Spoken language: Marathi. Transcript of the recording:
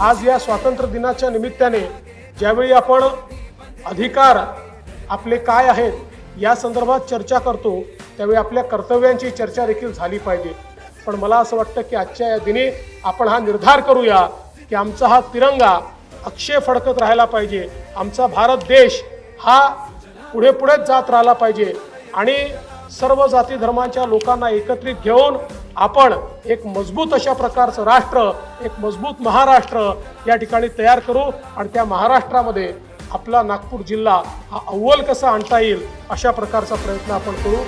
आज या स्वातंत्र्य दिनाच्या निमित्ताने ज्यावेळी आपण अधिकार आपले काय आहेत या संदर्भात चर्चा करतो त्यावेळी आपल्या कर्तव्यांची चर्चा देखील झाली पाहिजे। पण मला असं वाटतं की आजच्या या दिनी आपण हा निर्धार करूया की आमचा हा तिरंगा अक्षय फडकत राहायला पाहिजे, आमचा भारत देश हा पुढे पुढेच जात राहिला पाहिजे आणि सर्व जाती धर्मांच्या लोकांना एकत्रित घेऊन आपण एक मजबूत अशा प्रकारचं राष्ट्र, एक मजबूत महाराष्ट्र या ठिकाणी तयार करू आणि त्या महाराष्ट्रामध्ये आपला नागपूर जिल्हा हा अव्वल कसा आणता येईल अशा प्रकारचा प्रयत्न आपण करू।